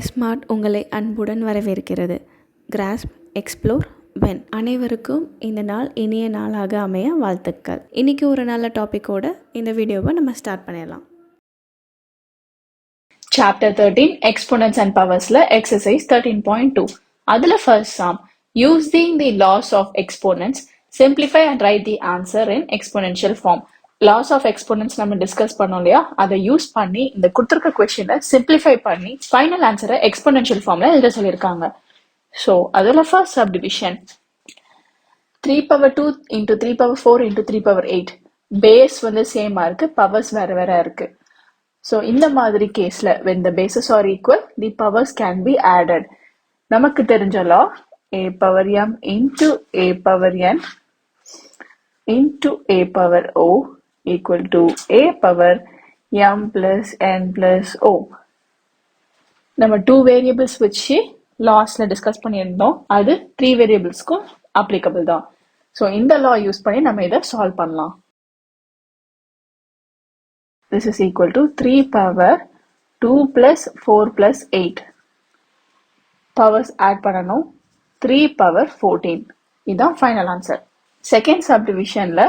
Smart உங்களை அன்புடன் வரவேற்கிறது. Grass, explore, when. அனைவருக்கும் இந்த நாள் இனிய நாளாக அமைய வாழ்த்துக்கள். இன்றைக்கி ஒரு நல்ல டாப்பிக்கோட இந்த வீடியோவை நம்ம ஸ்டார்ட் பண்ணிடலாம். Chapter 13 Exponents and Powersல Exercise 13.2. அதில் first sum. Using the laws of exponents, simplify and write the answer in exponential form. Laws of exponents நம்ம டிஸ்கஸ் பண்ணோம் இல்லையா, அதை யூஸ் பண்ணி இந்த கொடுத்துருக்க கொஸ்டினை சிம்பிளிஃபை பண்ணி ஃபைனல் ஆன்சரை எக்ஸ்பொனென்ஷியல் ஃபார்ம்ல எழுத சொல்லியிருக்காங்க. ஸோ அதில் first subdivision 3 power 2 into 3 power 4 into 3 power 8. Base வந்து சேமா இருக்கு, பவர்ஸ் வேற வேற இருக்கு. So, இந்த மாதிரி கேஸ்ல when the bases are equal, the powers can be added. நமக்கு தெரிஞ்ச law a power m into a power n into a power o equal to a power m plus n plus o. நம்ம 2 variables வச்சு லாஸ்ல discuss பண்ணியிருந்தோம், அது 3 வேரியபிள்ஸ்க்கும் applicable தான். So இந்த லா use பண்ணி நம்ம இதை சால்வ் பண்ணலாம். This is equal to 3 power 2 plus 4 plus 8. Powers add பண்ணனும் 3 power 14. இதான் final answer. Second subdivisionல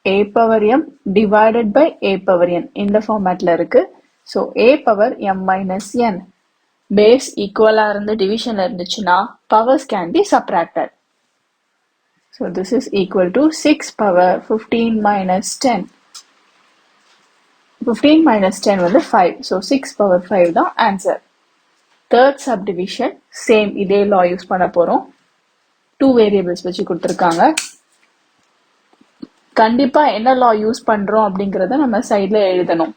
a power m divided by a power n இந்த formatல இருக்கு. So a power m minus n. Base equal இருந்து divisionல இருந்துச்சுன்னா powers can be subtracted. So this is equal to 6 power 15 minus 10. 15 minus 10 வந்து 5. So 6 power 5 தான் answer. Third subdivision, same இதே law use பண்ண போறோம். 2 variables வச்சு கொடுத்துருக்காங்க. கண்டிப்பா என்ன law யூஸ் பண்றோம் அப்படிங்கறத நம்ம சைட்ல எழுதணும்.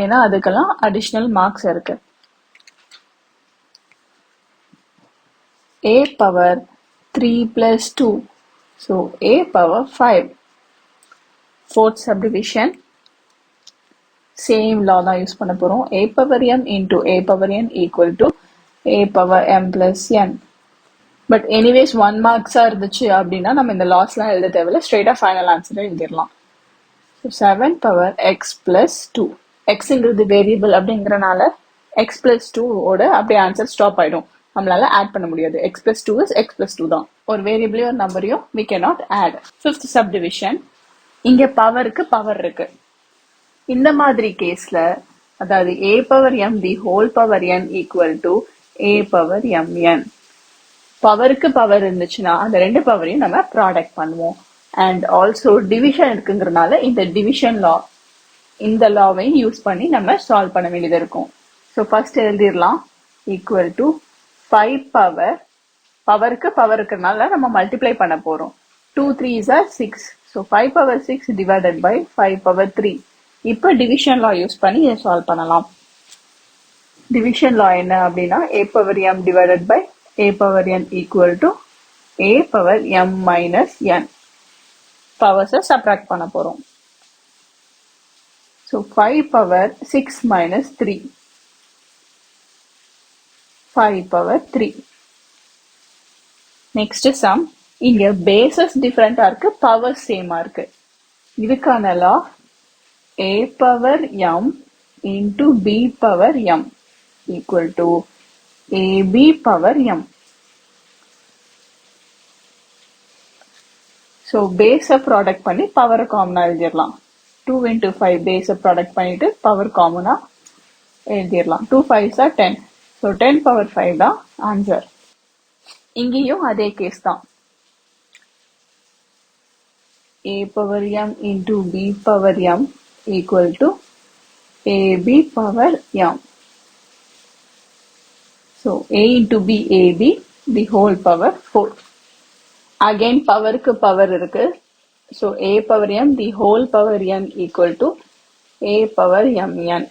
ஏன்னா அதுக்கெல்லாம் additional marks இருக்கு. a power 3 plus 2. So a power 5. Fourth subdivision, same law தான் யூஸ் பண்ண போறோம். a power m into a power n equal to a power m plus n. But anyways 1 மார்க்ஸா இருந்துச்சு அப்படின்னா நம்ம இந்த லாஸ்லாம் எழுத தேவையில்ல, ஸ்ட்ரெயிட்டா ஃபைனல் ஆன்சரை எழுதிடலாம். 7 power x plus 2. எக்ஸுங்கிறது வேரியபிள் அப்படிங்கிறனால x plus 2 ஓட அப்படியே ஆன்சர் ஸ்டாப் ஆயிடும். நம்மளால ஆட் பண்ண முடியாது. x plus 2 is x plus 2 தான். ஒரு வேரியபிளையும் ஒரு நம்பரையும் we cannot add. Fifth subdivision, இங்க பவருக்கு பவர் இருக்கு. இந்த மாதிரி கேஸ்ல அதாவது a power m the whole power n equal to a power mn. பவருக்கு பவர் இருந்துச்சுன்னா அந்த ரெண்டு பவரையும் நம்ம ப்ராடக்ட் பண்ணுவோம். அண்ட் ஆல்சோ டிவிஷன் இருக்குங்கிறதுனால இந்த டிவிஷன் லா, இந்த லாவையும் யூஸ் பண்ணி நம்ம சால்வ் பண்ண வேண்டியது இருக்கும். ஸோ ஃபர்ஸ்ட் எழுதிடலாம். ஈக்குவல் டு 5 பவர், பவருக்கு பவர் இருக்கிறதுனால நம்ம மல்டிப்ளை பண்ண போறோம். 2 3s are 6. So 5 power 6 divided by 5 power 3. இப்போ டிவிஷன் லா யூஸ் பண்ணி இதை சால்வ் பண்ணலாம். டிவிஷன் லா என்ன அப்படின்னா a power m divided by a power n equal to a power m minus n. பவர்ஸை சப்ராக்ட் பண்ண போறோம். So 5 power 6 minus 3. 5 power 3. Next sum. இங்க பேசஸ் டிஃபரெண்டா இருக்கு, பவர் சேமா இருக்கு. இதுக்கான law a power m into b power m equal to ab power m. So base product பண்ணி பவர் காமனா எழுதிடலாம். 2 into 5 base ப்ராடக்ட் பண்ணிட்டு பவர் காமனா எழுதிடலாம். 2 5s are 10. So 10 power 5 தான் ஆன்சர். இங்கேயும் அதே கேஸ் தான். a power m into b power m equal to ab power m. So a into b ab the whole power 4. Again பவருக்கு power இருக்கு. So a power m the whole power n equal to a power mn.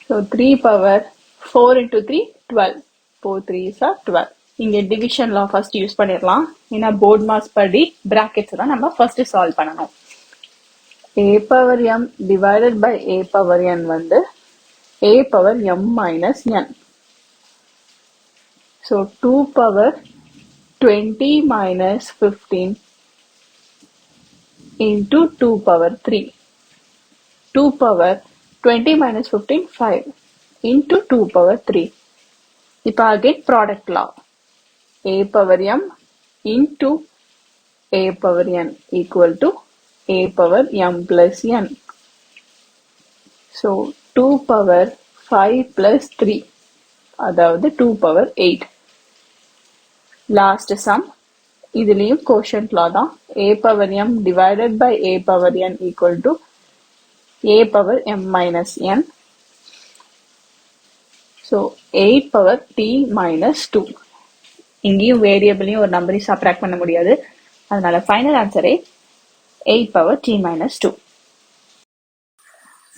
So 3 power 4 into 3 12. 4 3s are 12. இங்க division லா first use பண்ணிடலாம். ஏன்னா board marks படி brackets தான் நம்ம first solve பண்ணணும். a power m divided by a power n வந்து a power m minus n. So 2 power 20 minus 15 into 2 power 3. 2 power 20 minus 15, 5 into 2 power 3. இப்போ again product law. A power m into a power n equal to a power m plus n. So 2 power 5 plus 3, அதாவது 2 power 8. Last sum, இதுலயும் quotient law தான். A power m divided by a power n equal to a power m minus n. So 8 power t minus 2. இங்கேயும் வேரியபிளையும் ஒரு நம்பரையும் subtract பண்ண முடியாது, அதனால final ஆன்சரே 8 power t minus 2.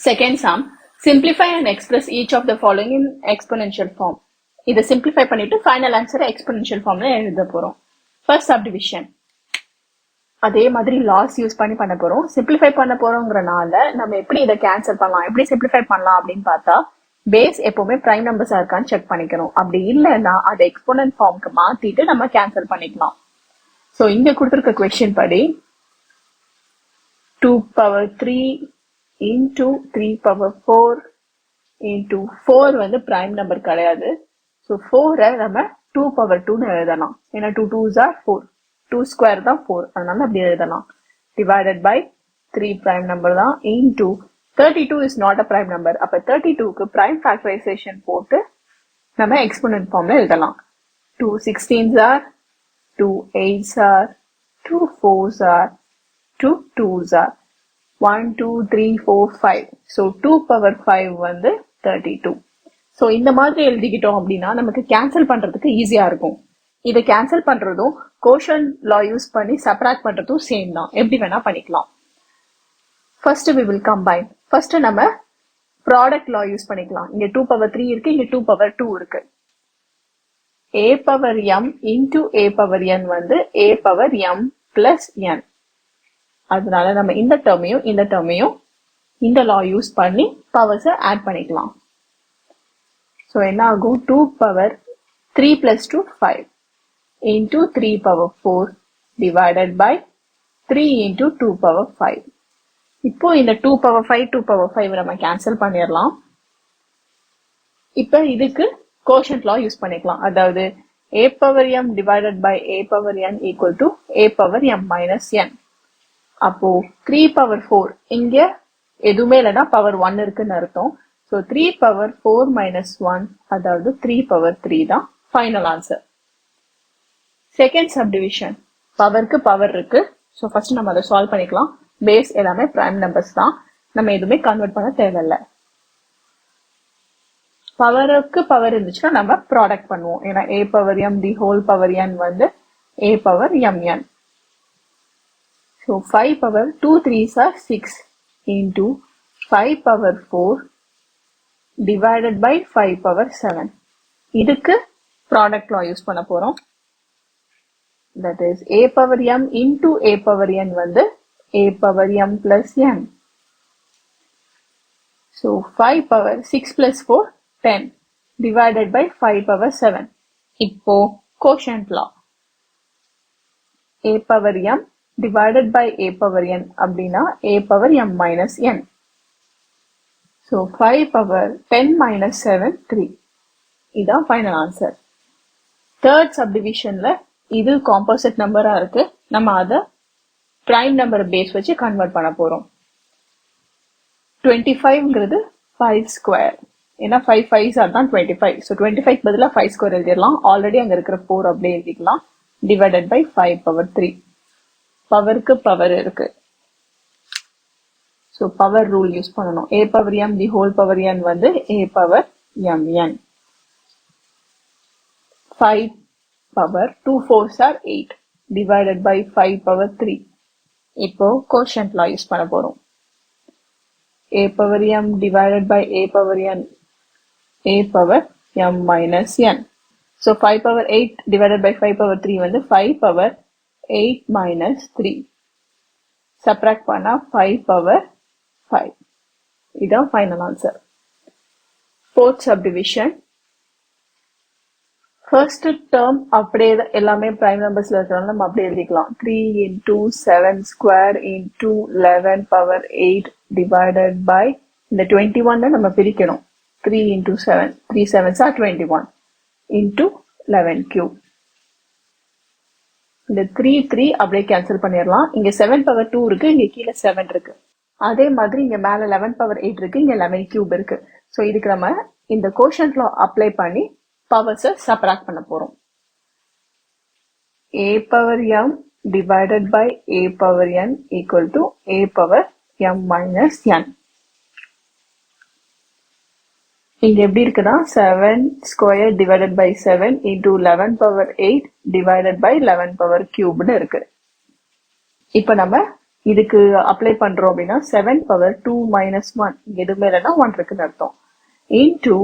Second sum, simplify and express each of the following in exponential form. இதை simplify பண்ணிட்டு final ஆன்சரை exponential formல எழுத போறோம். First subdivision, அதே மாதிரி லாஸ் யூஸ் பண்ணி பண்ண போறோம். சிம்பிளிஃபை பண்ண போறோங்கிறனால நம்ம எப்படி இதை கேன்சல் பண்ணலாம், எப்படி சிம்பிளிஃபை பண்ணலாம் அப்படின்னு பார்த்தா, பேஸ் எப்பவுமே பிரைம் நம்பர்ஸா இருக்கான்னு செக் பண்ணிக்கணும். அப்படி இல்லைன்னா அதை எக்ஸ்போனன்ட் ஃபார்முக்கு மாத்திட்டு நம்ம கேன்சல் பண்ணிக்கலாம். ஸோ இங்க கொடுத்துருக்க கொஸ்டின் படி 2 power 3 into 3 power 4 into 4 வந்து பிரைம் நம்பர் கிடையாது. ஸோ 4 நம்ம 2 power 2ன்னு எழுதலாம். ஏன்னா 2 2s are 4, 2 square தான் 4, அதனால அப்படி எழுதலாம். Divided by 3 prime number தான் into 32 is not a prime number. அப்ப 32க்கு prime factorization போட்டு நம்ம exponent formல எழுதலாம். 2 16s are, 2 8s are, 2 4s are, 2 2s are, 1 2 3 4 5. So 2 power 5 வந்து 32. So இந்த மாதிரி எழுதிக்கிட்டோம் அப்படின்னா நமக்கு கேன்சல் பண்றதுக்கு ஈஸியா இருக்கும். இதை கேன்சல் பண்றதும் கோஷன் லா யூஸ் பண்ணி சப்ராக்ட் பண்றதும் சேம் தான், எப்படி வேணா பண்ணிக்கலாம். First we will combine. First நம்ம ப்ராடக்ட் லா யூஸ் பண்ணிக்கலாம். இங்க 2 power 3 இருக்கு, இங்க 2 power 2 இருக்கு. a power m into a power n வந்து a power m plus n. அதனால நம்ம இந்த டேர்மையும் இந்த லா யூஸ் பண்ணி பவர்ஸை ஆட் பண்ணிக்கலாம். ஸோ என்ன ஆகும், 2 power 3 plus 2 5 into 3 power 4 divided by 3 into 2 power 5. இப்போ இந்த 2 power 5 2 power 5 நம்ம கேன்சல் பண்ணிடலாம். இப்போ இதுக்கு கோஷன்ட் லா யூஸ் பண்ணிக்கலாம். அதாவது a power m divided by a power n equal to a power m minus n. அப்போ 3 power 4 இங்க எதுவுமே இல்லைன்னா பவர் 1 இருக்குன்னு அர்த்தம். ஸோ 3 power 4 minus 1, அதாவது 3 power 3 தான் ஃபைனல் ஆன்சர். செகண்ட் சப்டிவிஷன், பவருக்கு பவர் இருக்கு. ஸோ ஃபர்ஸ்ட் நம்ம அதை சால்வ் பண்ணிக்கலாம். பேஸ் எல்லாமே பிரைம் நம்பர்ஸ் தான், நம்ம எதுவுமே கன்வெர்ட் பண்ண தேவையில்லை. பவருக்கு பவர் இருந்துச்சுன்னா நம்ம ப்ராடக்ட் பண்ணுவோம். ஏன்னா a power m the whole power n வந்து a power mn. So 5 power 2 3s are 6 into 5 power 4 divided by 5 power 7. இதுக்கு ப்ராடக்ட் லா யூஸ் பண்ண போறோம். That is a power m into a power n வந்து a power m plus n. So 5 power 6 plus 4 10 divided by 5 power 7. இப்போ quotient law, a power m divided by a power n அப்படின்னா a power m minus n. So 5 power 10 minus 7 3. இதான் final answer. Third சப்டிவிஷன்ல இது composite நம்பரா இருக்கு, நம்ம அதை prime number base வச்சு convert பண்ண போறோம். 25ங்கிறது 5 ஸ்கொயர், ஏன்னா 5 5s தான் 25. ஸோ 25 பதிலாக 5 ஸ்கொயர் எழுதிடலாம். ஆல்ரெடி அங்க இருக்கிற 4 அப்படியே எழுதிக்கலாம். Divided by 5 power 3. பவருக்கு பவர் இருக்கு, ஸோ பவர் ரூல் யூஸ் பண்ணணும். a power m the whole power n வந்து a power mn. 5 power 2 4s are 8 divided by 5 power 3. இப்போ quotient law யூஸ் பண்ண போறோம். a power m divided by a power n, a power m minus n. So 5 power 8 divided by 5 power 3 வந்து 5 power 8 minus 3. Subtract பண்ணா 5 power 5. இதான் final answer. Fourth subdivision. First term அப்படியே எல்லாமே prime numbersல இருக்கிறனால நம்ம அப்படியே எழுதிக்கலாம். 3 into 7 square into 11 power 8 divided by இந்த 21 நம்ம பிரிக்கணும். 3 into 7, 3 7s are 21 into 11 cube. இந்த 3 அப்படியே கேன்சல் பண்ணிடலாம். இங்க 7 power 2 இருக்கு, இங்க கீழே 7 இருக்கு. அதே மாதிரி இங்க மேல 11 power 8 இருக்கு, இங்க 11 cube இருக்கு. ஸோ இதுக்கு நம்ம இந்த கோஷன்ட் லா அப்ளை பண்ணி பவர்ஸை சப்ராக்ட் பண்ண போறோம். a power m divided by a power n equal to a power m minus n. இங்க எப்படி இருக்குன்னா 7 square divided by 7 into 11 power 8 divided by 11 power cubed இருக்கு. இப்ப நம்ம இதுக்கு அப்ளை பண்றோம் அப்படின்னா 7 power 2 minus 1 இங்க எதுவுமே இல்லைன்னா 1 இருக்குன்னு அர்த்தம் into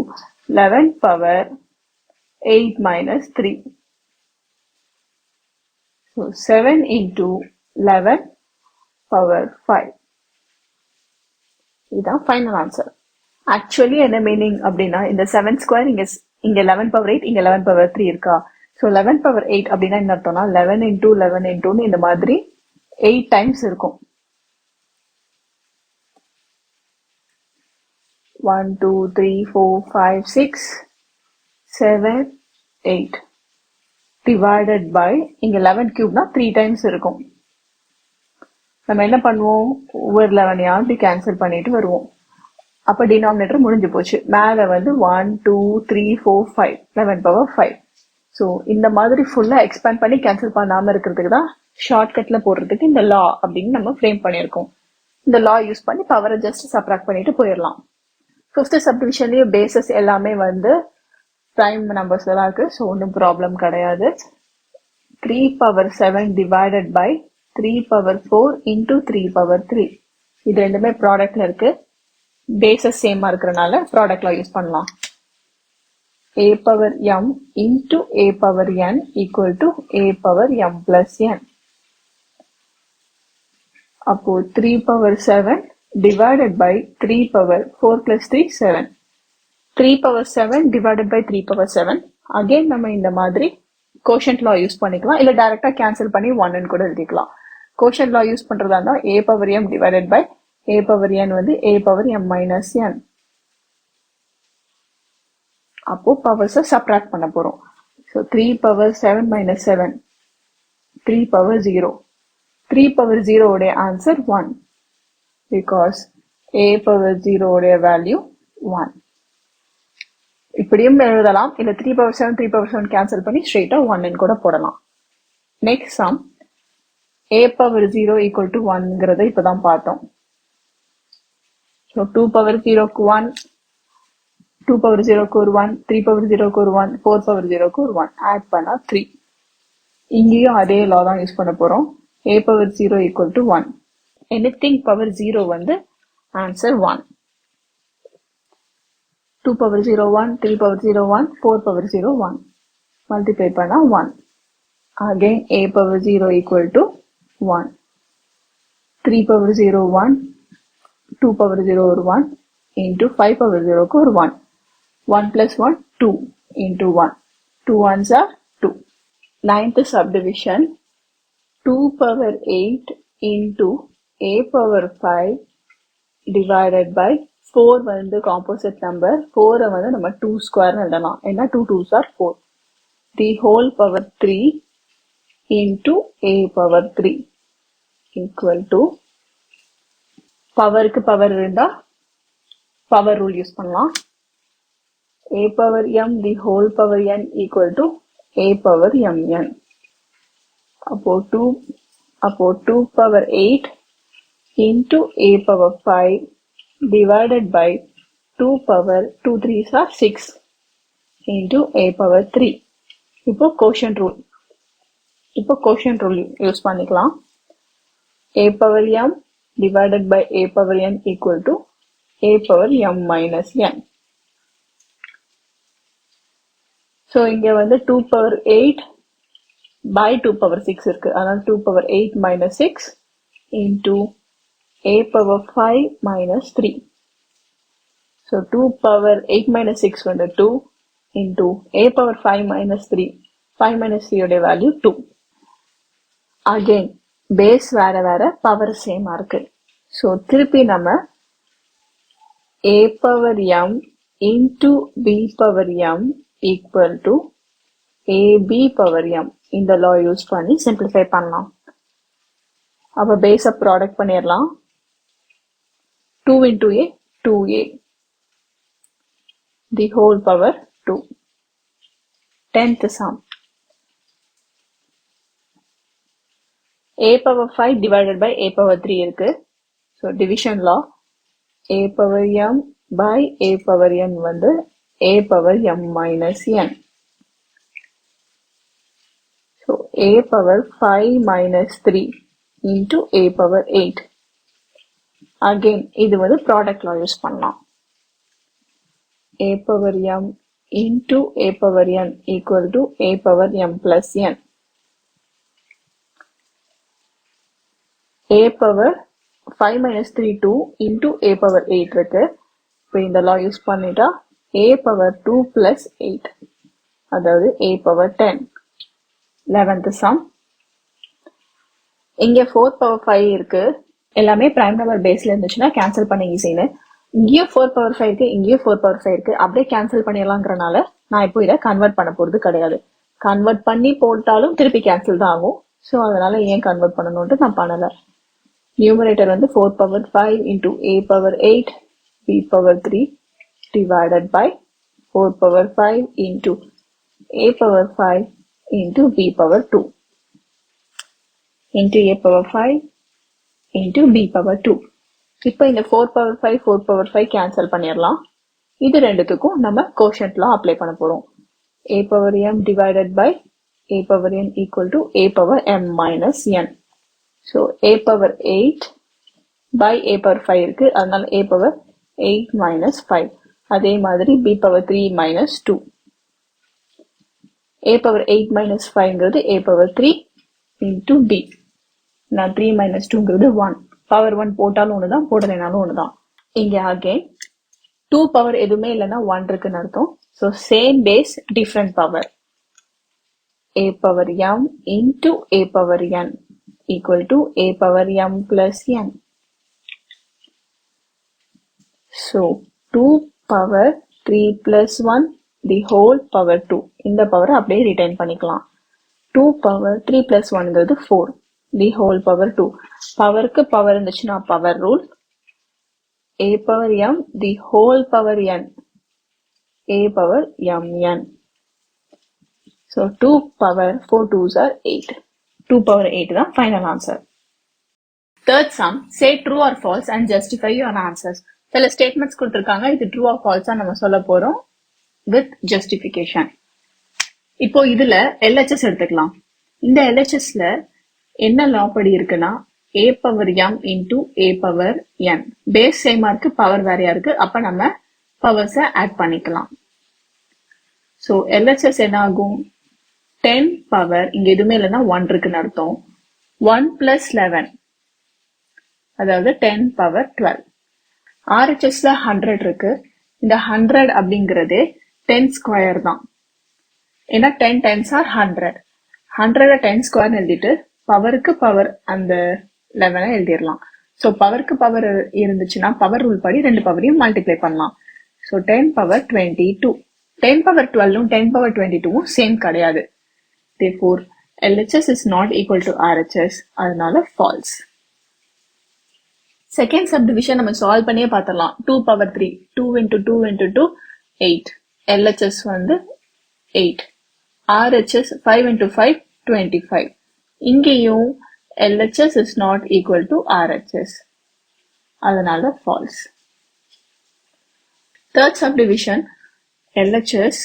11 power 8 minus 3. So 7 into 11 power 5. இதுதான் ஃபைனல் ஆன்சர். ஆக்சுவலி என்ன மீனிங் அப்படின்னா இந்த 7 ஸ்கொயர் இங்க 11 பவர் 8 இங்க 11 பவர் 3 இருக்கா. ஸோ 11 பவர் 8 அப்படின்னா என்ன அர்த்தம்னா 11 into 11 into இந்த மாதிரி 8 டைம்ஸ் இருக்கும். 1 2 3 4 5 6 7 8 divided by இங்க 11 கியூப்னா 3 டைம்ஸ் இருக்கும். நம்ம என்ன பண்ணுவோம், ஒவ்வொரு 11 அப்படி கேன்சல் பண்ணிட்டு வருவோம். அப்ப டினாமினேட்டர் முடிஞ்சு போச்சு. மேல வந்து 1 2 3 4 5 11 பவர் 5. ஸோ இந்த மாதிரி ஃபுல்லா எக்ஸ்பேண்ட் பண்ணி கேன்சல் பண்ணாம இருக்கிறதுக்கு தான் ஷார்ட்கட்ல போடுறதுக்கு இந்த லா அப்படின்னு நம்ம ஃப்ரேம் பண்ணியிருக்கோம். இந்த லா யூஸ் பண்ணி பவரை ஜஸ்ட் சப்ராக்ட் பண்ணிட்டு போயிடலாம். 5th சப்டிவிஷன்லயே பேசஸ் எல்லாமே வந்து பிரைம் நம்பர்ஸ் தான் இருக்கு. ஸோ ஒன்றும் ப்ராப்ளம் கிடையாது. 3 power 7 divided by 3 power 4 into 3 power 3. இது ரெண்டுமே ப்ராடக்ட்ல இருக்கு. பேசஸ் சேமா இருக்கிறனால ப்ராடக்ட் லா யூஸ் பண்ணலாம். a power m into a power n equal to a power m plus n. அப்போ 3 power 7 divided by 3 power 4 plus 3 7. 3 power 7 divided by 3 power 7. Again நம்ம இந்த மாதிரி கோஷன்ட் லா யூஸ் பண்ணிக்கலாம், இல்ல டைரக்டா கேன்சல் பண்ணி 1 கூட எழுதிக்கலாம். கோஷன்ட் லா யூஸ் பண்றதா இருந்தா a power m divided by a power n வந்து a power m minus n. அப்போ பவர்ஸை சப்ராக்ட் பண்ண போறோம். So 3 power 7 minus 7 3 power 0. 3 power 0 உடைய ஆன்சர் 1 because a power 0 உடைய வேல்யூ 1. இப்படியும் எழுதலாம், இல்ல 3 power 7 3 power 7 கேன்சல் பண்ணி ஸ்ட்ரெயிட்டா 1 கூட போடலாம். Next sum a power 0 equal to 1ங்கிறத இப்பதான் பார்த்தோம். So 2 power 0க்கு 1, 2 power 0க்கு ஒரு 1, 3 power 0க்கு ஒரு 1, 4 power 0க்கு ஒரு 1 ஆட் பண்ணா 3. இங்கேயும் அதே லா தான் யூஸ் பண்ண போறோம். a power 0 equal to 1. anything power 0 வந்து answer 1. 2 power 0 1, 3 power 0 1, 4 power 0 1. Multiply பண்ணா 1. again a power 0 equal to 1. 3 power 0 1, 2 power 0 ஒரு 1 into 5 power 0க்கு ஒரு 1. 1 plus 1 2 into 1. 2 ones are 2. 9th subdivision 2 power 8 into a power 5 divided by 4 வந்து composite number. 4 வந்து நம்ம 2 square எழுதலாம். ஏன்னா 2 2s are 4. The whole power 3 into a power 3 equal to பவருக்கு power இருந்தா power rule use பண்ணலாம். a power m the whole power n equal to a power mn. அப்போ 2 power 8 into a power 5 divided by 2 power 2 3s are 6 into a power 3. இப்போ quotient rule use பண்ணிக்கலாம். a power m divided by a power n equal to a power m minus n. So இங்க வந்து 2 power 8 by 2 power 6 இருக்கு. அதனால 2 power 8 minus 6 into a power 5 minus 3. So 2 power 8 minus 6 வந்து 2 into a power 5 minus 3. 5 minus 3 உடைய value 2. Again base வேற power சேமா இருக்கு. So திருப்பி நம்ம a power m into b power m equal to ab power m. இந்த law use பண்ணி simplify பண்ணலாம். அப்ப base up product பண்ணிடலாம். 2 into a 2a, the whole power 2. 10th sum, a power 5 divided by a power 3 இருக்கு. So division law, a power m by a power n வந்து a power m minus n. So a power 5 minus 3 into a power 8. Again இது வந்து product law use பண்ணலாம். a power m into a power n equal to a power m plus n. a power 5 minus 3 2 into a power 8 இருக்கு. இப்போ இந்த law use பண்ணிட்டா a power 2 plus 8, அதாவது a power 10. 11th sum, இங்க 4 power 5 இருக்கு. எல்லாமே prime number baseல இருந்துச்சுன்னா cancel பண்ண ஈஸின்னு. இங்கேயும் 4 power 5 இருக்கு, இங்கேயும் 4 power 5 இருக்கு. அப்படியே கேன்சல் பண்ணிடலாங்கிறனால நான் இப்போ இதை கன்வெர்ட் பண்ண போறது கிடையாது. கன்வெர்ட் பண்ணி போட்டாலும் திருப்பி கேன்சல் தான் ஆகும். ஸோ அதனால ஏன் கன்வெர்ட் பண்ணணும்ட்டு நான் பண்ணல. நியூமரேட்டர் வந்து 4 power 5 into a power 8 b power 3 divided by 4 power 5 into a power 5 into b power 2 into a power 5 into b power 2. இப்போ இந்த 4 power 5 4 power 5 கேன்சல் பண்ணிடலாம். இது ரெண்டுத்துக்கும் நம்ம கோஷன்ட் லா அப்ளை பண்ண போறோம். a power m divided by a power n equal to a power m minus n. So a power 8 by a power 5 இருக்கு, அதனால a power 8 minus 5. அதே மாதிரி b power 3 minus 2. a power 8 minus 5ங்கிறது a power 3 into b. நான் 3 minus 2ங்கிறது 1. Power 1 போட்டாலும் ஒண்ணுதான், போடலைனாலும் ஒண்ணுதான். இங்க again 2 power எதுவுமே இல்லைன்னா 1 இருக்குன்னு அர்த்தம். So same base different power. a power m into a power n equal to a power m plus n. So 2 power 3 plus 1 the whole power 2. இந்த பவரை அப்படியே ரிட்டைன் பண்ணிக்கலாம். 2 power 3 plus 1ங்கிறது 4. the whole power 2. பவருக்கு power இருந்துச்சுன்னா power rule. a power m the whole power n, a power mn. So 2 power 4 2s are 8. 2 power 8 தான் final answer. Third sum, say true or false and justify your answers. சில statements கொடுத்திருக்காங்க, இது true or false நம்ம சொல்ல போறோம் with justification. இப்போ இதுல LHS எடுத்துக்கலாம். இந்த LHSல என்ன law படி இருக்குன்னா a power m into a power n. Base சேமா இருக்கு, பவர் வேறையா இருக்கு. அப்ப நம்ம பவர்ஸை ஆட் பண்ணிக்கலாம். ஸோ LHS என்ன ஆகும்? 10 பவர் இங்க எதுவுமே இல்லைன்னா 1 இருக்குன்னு அர்த்தம். 1 plus 11, அதாவது 10 power 12. RHSல 100 இருக்கு. இந்த 100 அப்படிங்கிறது 10 ஸ்கொயர் தான். ஏன்னா 10 times are 100. 100 10 ஸ்கொயர் எழுதிட்டு பவருக்கு பவர் அந்த 11 எழுதிடலாம். ஸோ பவருக்கு பவர் இருந்துச்சுன்னா பவர் ரூல் படி ரெண்டு பவரையும் மல்டிப்ளை பண்ணலாம். So 10 power 22. 10 power 12 10 power 22 same கிடையாது. Therefore LHS is not equal to RHS, அதனால false. செகண்ட் சப்டிவிஷன் நம்ம சால்வ் பண்ணியே பார்த்துடலாம். 2 power 3 2 into 2 into 2 8. LHS வந்து 8. RHS 5 into 5 25. இங்கேயும் LHS is not equal to RHS, அதனால false. Third subdivision, LHS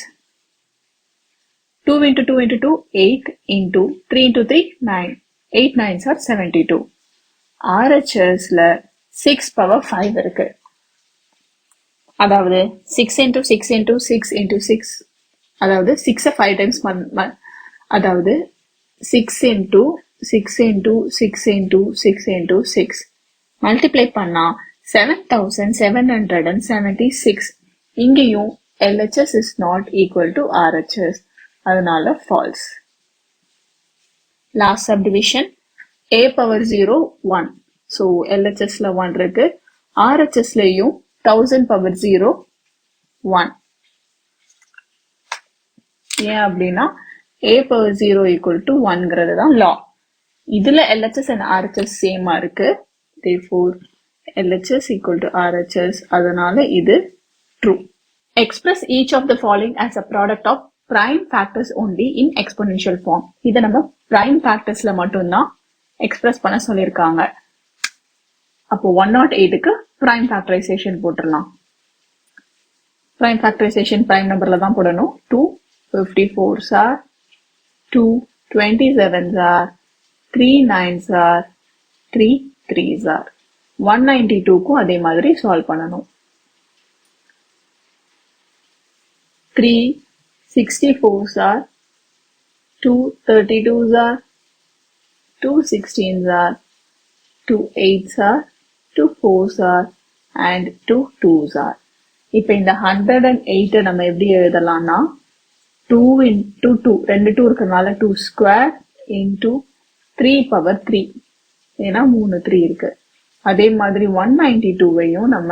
2 into 2 into 2 8 into 3 into 3 9. 8 9s are 72. RHSல 6 power 5 இருக்கு. அதாவது 6 into 6 into 6 into 6, அதாவது 6 5 times அதாவது 6 into 6 into 6 into 6 into 6 multiply பண்ணா 7776. இங்கேயும் LHS is not equal to RHS, அதனால false. Last subdivision, a power 0 1. So LHSல 1 இருக்கு, RHSலயும் 1000 power 0 1. ஏன் அப்படின்னா a power 0 equal to 1ங்கிறது தான் law. இதுல LHS and RHS சேமா இருக்கு. Therefore LHS equal to RHS. அதனால இது true. Express each of the following as a product of prime factors only in exponential form. இதை நம்ம prime factorsல மட்டும்தான் எக்ஸ்பிரஸ் பண்ண சொல்லியிருக்காங்க. அப்போ 108க்கு prime factorization போட்டுடலாம். prime factorization prime நம்பர்ல தான் போடணும். 2 54s are, 2 27s are, 3 9s are, 3 3s are. 192க்கும் அதே மாதிரி சால்வ் பண்ணணும். 3 64s are, 2 32s are, 2 16s are, 2 8s are, 2 4s are, and 2 2s are. இப்போ இந்த 108 நம்ம எப்படி எழுதலாம்னா 2 into 2, ரெண்டு 2 இருக்கிறதுனால 2 square into 3 power 3, ஏன்னா 3 3 இருக்கு. அதே மாதிரி 192வையும் நம்ம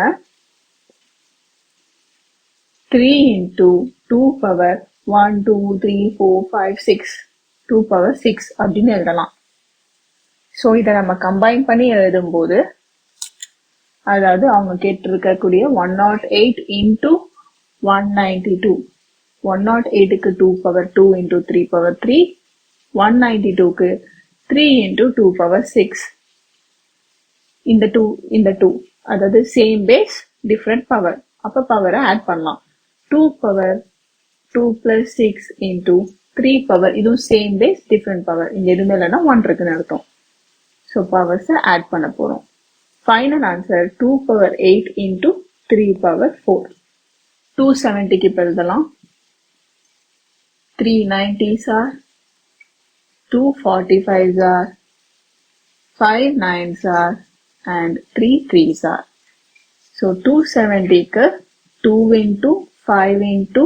3 into 2 power 1 2 3 4 5 6, 2 power 6 அப்படின்னு எழுதலாம். ஸோ இதை நம்ம கம்பைன் பண்ணி எழுதும்போது, அதாவது அவங்க கேட்டிருக்கக்கூடிய 108 into 192, 108க்கு 2 power 2 into 3 power 3, 192க்கு 3 into 2 power 6. இந்த 2 அதாவது சேம் பேஸ் டிஃப்ரெண்ட் பவர், அப்ப பவரை ஆட் பண்ணலாம். 2 power 2 plus 6 into 3 power, இதுவும் சேம் பேஸ் டிஃப்ரெண்ட் பவர், இங்க எதுவுமே இல்லைன்னா 1 இருக்குன்னு அர்த்தம். ஸோ பவர்ஸை ஆட் பண்ண போறோம். Final answer 2 power 8 into 3 power 4. 270க்கு இப்போ எழுதலாம். 3 90s are, 2 45s are, 5 9s are, and 3 3s are. So 270க்கு 2 into 5 into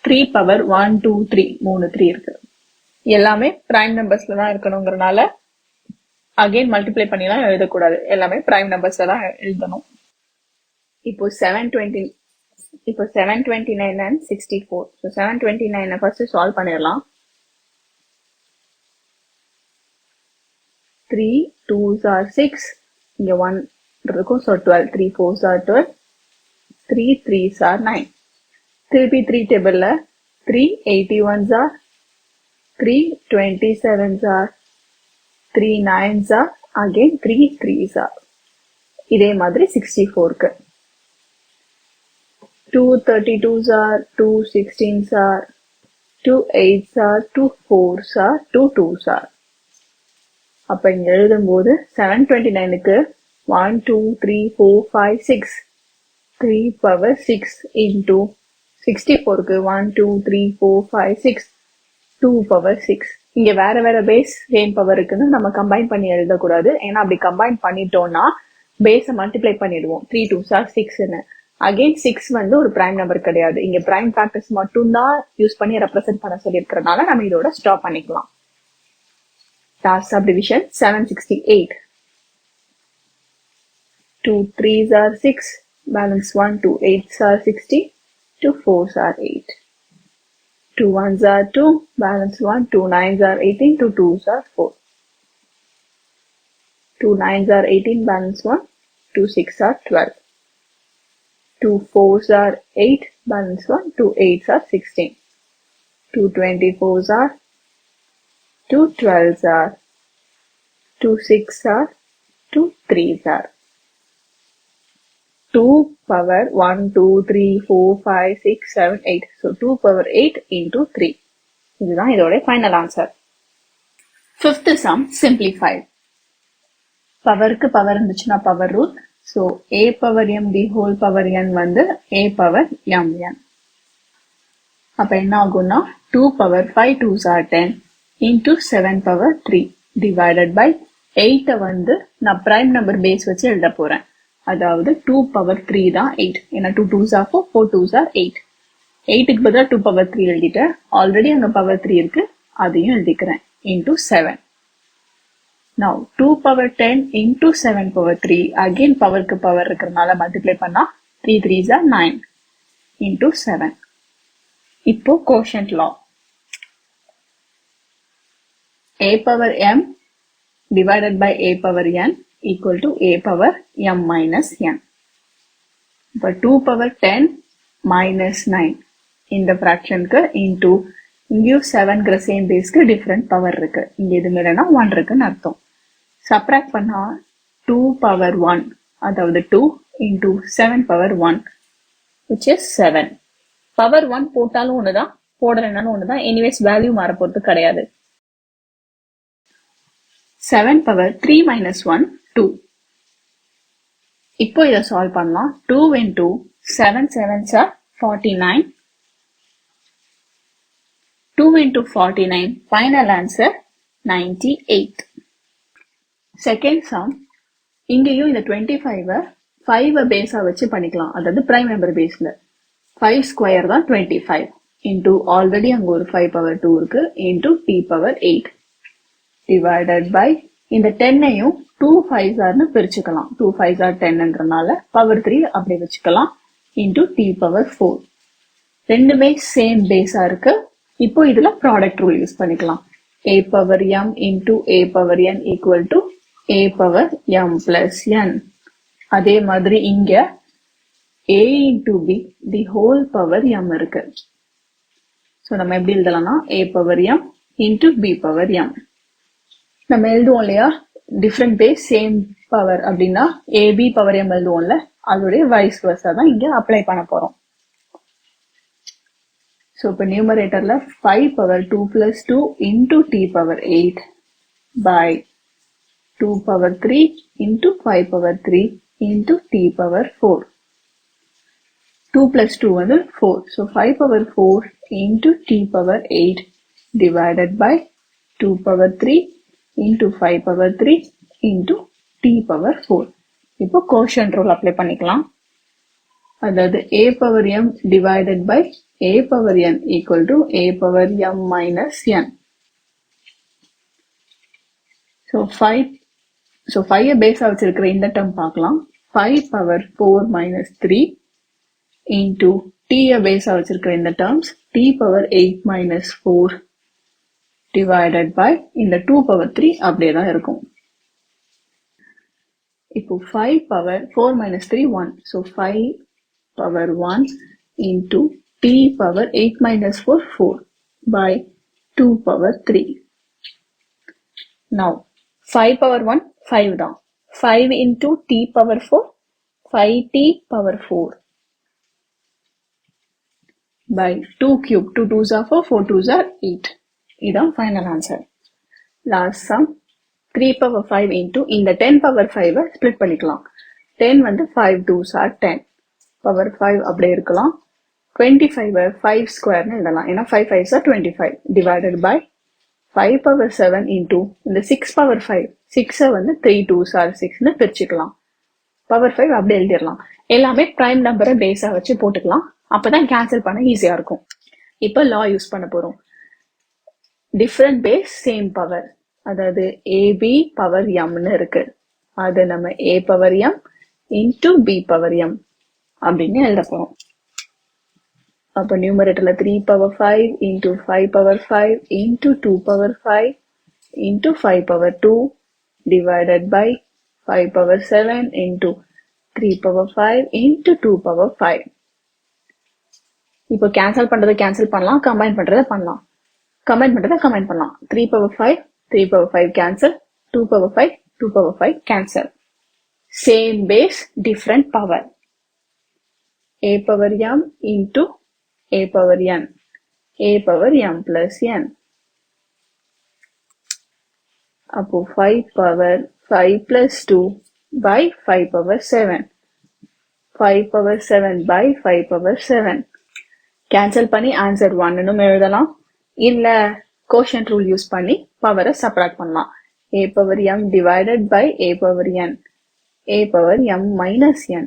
3 power 1 2 3, 3 3 இருக்கு. எல்லாமே பிரைம் நம்பர்ஸ்ல தான் இருக்கணுங்கிறனால அகைன் மல்டிப்ளை பண்ணிலாம் எழுதக்கூடாது, எல்லாமே பிரைம் நம்பர்ஸ்ல தான் எழுதணும். இப்போ 729 and 64. ஸோ 729 ஃபர்ஸ்ட் சால்வ் பண்ணிடலாம். 3 2s are 6, இங்க 1 இருக்கும். So 12, 3 4s are 12, 3 3s are 9. திருப்பி 3 டேபிள்ல 3 81s are, 3 27s are, 3 9s are, again 3 3s are. இதே மாதிரி 64க்கு 2 32s are, 2 16s are, 2 8s are, 2 4s are, 2 2s are. அப்ப இங்க எழுதும்போது 729க்கு 1 2 3 4 5 6, 3 power 6 into 64க்கு 1 2 3 4 5 6, 2 power 6. இங்க வேற வேற பேஸ் சேம் பவர் இருக்குன்னு நம்ம கம்பைன் பண்ணி எழுதக்கூடாது, ஏன்னா அப்படி கம்பைன் பண்ணிட்டோம்னா பேஸை மல்டிப்ளை பண்ணிடுவோம். 3 2s are 6ன்னு. அகெயின் 6 வந்து ஒரு பிரைம் நம்பர் கிடையாது, இங்க பிரைம் ஃபேக்டர்ஸ் மட்டும்தான் யூஸ் பண்ணி ரெப்ரசென்ட் பண்ண சொல்லியிருக்கிறதுனால நம்ம இதோட ஸ்டாப் பண்ணிக்கலாம். Last subdivision 768. 2 3s are 6, balance 1, 2 8s are 60, 2 4s are 8. 2 1s are 2, balance 1, 2 9s are 18, 2 2s are 4. 2 9s are 18, balance 1, 2 6 are 12. 2 4s are 8, balance 1, 2 8s are 16. 2 24s are, 2 12s are, 2 6s are, 2 3s are. 2 power 1 2 3 4 5 6 7 8. So 2 power 8 into 3. இதுதான் இதோட final answer. Fifth sum simplified. பவருக்கு power இருந்துச்சுன்னா power rule. So a power m the whole power n வந்து a power mn. அப்ப என்ன ஆகும்னா 2 power 5 2s are 10 into 7 power 3 divided by 8 வந்து நான் பிரைம் நம்பர் பேஸ் வச்சு எழுத போறேன். அதாவது 2 power 3 தான் 8, ஏன்னா 2 2s are 4, 4 2s are 8. 8க்கு பதிலா 2 power 3 எழுதிட்டேன். ஆல்ரெடி அங்க பவர் 3 இருக்கு, அதையும் எழுதிக்கிறேன். into 7. Now 2 power 10 into 7 power 3. Again பவருக்கு power இருக்கிறதுனால மல்டிப்ளை பண்ணா 3 3s are 9 into 7. இப்போ quotient law. A power m divided by A power n equal to A power m minus n. இப்போ 2 power 10 minus 9 இந்த ஃப்ராக்ஷனுக்கு into இங்கேயும் 7ங்கிற same பேஸ்க்கு different power இருக்கு. இங்க இது மேலனா 1 இருக்குன்னு அர்த்தம். சப்ராக்ட் பண்ணா 2 power 1 அதாவது 2 into 7 power 1 which is 7. Power 1 போட்டாலும் ஒண்ணுதான், போடலனாலும் ஒண்ணுதான். எனிவேஸ் வேல்யூ மாற போறது கிடையாது. 7 power 3 minus 1 2. இப்போ இதை சால்வ் பண்ணலாம். 2 into 7 7s are 49. 2 into 49, final answer 98. Second sum, இங்கேயும் இந்த 25 5 பேஸா வச்சு பண்ணிக்கலாம். அதாவது பிரைம் நம்பர் பேஸ்ல 5 ஸ்கொயர் தான் 25 into ஆல்ரெடி அங்க ஒரு 5 power 2 இருக்கு into t power 8 divided by இந்த 10ஐயும் 2 5s are பிரிச்சுக்கலாம். 2 5s are 10ன்றனால power 3 அப்படி வச்சுக்கலாம் into t power 4. ரெண்டுமே சேம் பேஸா இருக்கு. இப்போ இதுல ப்ராடக்ட் ரூல் யூஸ் பண்ணிக்கலாம். a power m into a power n equal to a power m plus n. அதே மாதிரி இங்க a into b the whole power m இருக்கு. சோ நம்ம எப்படி எழுதலாம்னா a power m into b power m. நம்ம எழுதுவோம் இல்லையா, டிஃப்ரெண்ட் பேஸ் சேம் பவர் அப்படின்னா ab power m எழுதுவோம்ல, அதோடைய வைஸ் வர்சா தான் இங்க அப்ளை பண்ண போறோம். So, இப்போ நியூமரேட்டர்ல 5 power 2 plus 2 into t power 8 by 2 power 3 into 5 power 3 into t power 4. 2 plus 2 வந்து 4. So, 5 power 4 into t power 8 divided by 2 power 3 into 5 power 3 into t power 4. இப்போ quotient rule apply பண்ணிக்கலாம். அதாவது a power m divided by a power n equal to a power m minus n. So 5 பேஸா வச்சிருக்கிற இந்த term பார்க்கலாம். 5 power 4 minus 3 into t பேஸா வச்சிருக்கிற இந்த terms t power 8 minus 4 divided by இந்த 2 power 3 அப்படியே தான் இருக்கும். இப்போ 5 power 4 minus 3 1. So 5 power 1 into t power 8 minus 4 4 by 2 power 3. Now 5 power 1 5 தான். 5 into t power 4 5t power 4 by 2 cube. 2 2s are 4, 4 2s are 8. இதான் final answer. Last sum 3 power 5 into இந்த 10 power 5 split பண்ணிக்கலாம். 10 வந்து 5 2s are 10 power 5 அப்படியே இருக்கலாம். 25 5 ஸ்கொயர்னு எழுதலாம். ஏன்னா 5 5s are 25 divided by 5 power 7 into இந்த 6 power 5 6 வந்து 3 2s are 6னு பிரிச்சுக்கலாம். power 5 அப்படியே எழுதிடலாம். எல்லாமே பிரைம் நம்பரை பேஸா வச்சு போட்டுக்கலாம். அப்பதான் கேன்சல் பண்ண ஈஸியா இருக்கும். இப்போ லா யூஸ் பண்ண போறோம். டிஃப்ரெண்ட் பேஸ் சேம் பவர், அதாவது ab பவர் mனு இருக்கு. அது நம்ம a power m into b power m அப்படின்னு எழுத போறோம். அப்போ நியூமரேட்டர்ல 3 power 5 into 5 power 5 into 2 power 5 into 5 power 2 divided by 5 power 7 into 3 power 5 into 2 power 5. இப்போ கேன்சல் பண்றதை கேன்சல் பண்ணலாம், கம்பைன் பண்றதை பண்ணலாம். கம்பைன் பண்றதை கம்பைன் பண்ணலாம். 3 power 5 3 power 5 cancel, 2 power 5 2 power 5 cancel. Same base, different power. A power m into a power n, a power m plus n. அப்போ 5 power 5 plus 2 by 5 power 7. 5 power 7 by 5 power 7. Cancel பண்ணி answer 1 னும் எழுதலாம். இல்ல quotient rule use பண்ணி பவரை subtract பண்ணலாம். a power m divided by a power n, a power m minus n.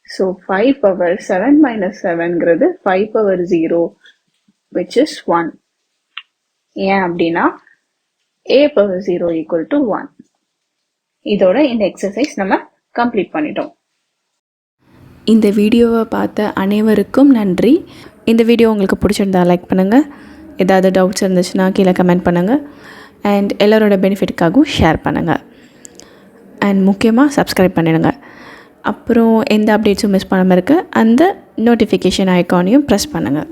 So 5 power 7 minus 7ங்கிறது 5 power 0 which is 1. ஏன் அப்படின்னா a power 0 equal to 1. இதோட இந்த எக்ஸசைஸ் நம்ம கம்ப்ளீட் பண்ணிட்டோம். இந்த வீடியோவை பார்த்த அனைவருக்கும் நன்றி. இந்த வீடியோ உங்களுக்கு பிடிச்சிருந்தா லைக் பண்ணுங்கள். ஏதாவது டவுட்ஸ் இருந்துச்சுன்னா கீழே கமெண்ட் பண்ணுங்கள். அண்ட் எல்லோரோட பெனிஃபிட்டுக்காகவும் ஷேர் பண்ணுங்கள். அண்ட் முக்கியமாக சப்ஸ்கிரைப் பண்ணிடுங்க. அப்புறம் எந்த அப்டேட்ஸும் மிஸ் பண்ணாமல் இருக்க அந்த நோட்டிஃபிகேஷன் ஐக்கானையும் ப்ரெஸ் பண்ணுங்கள்.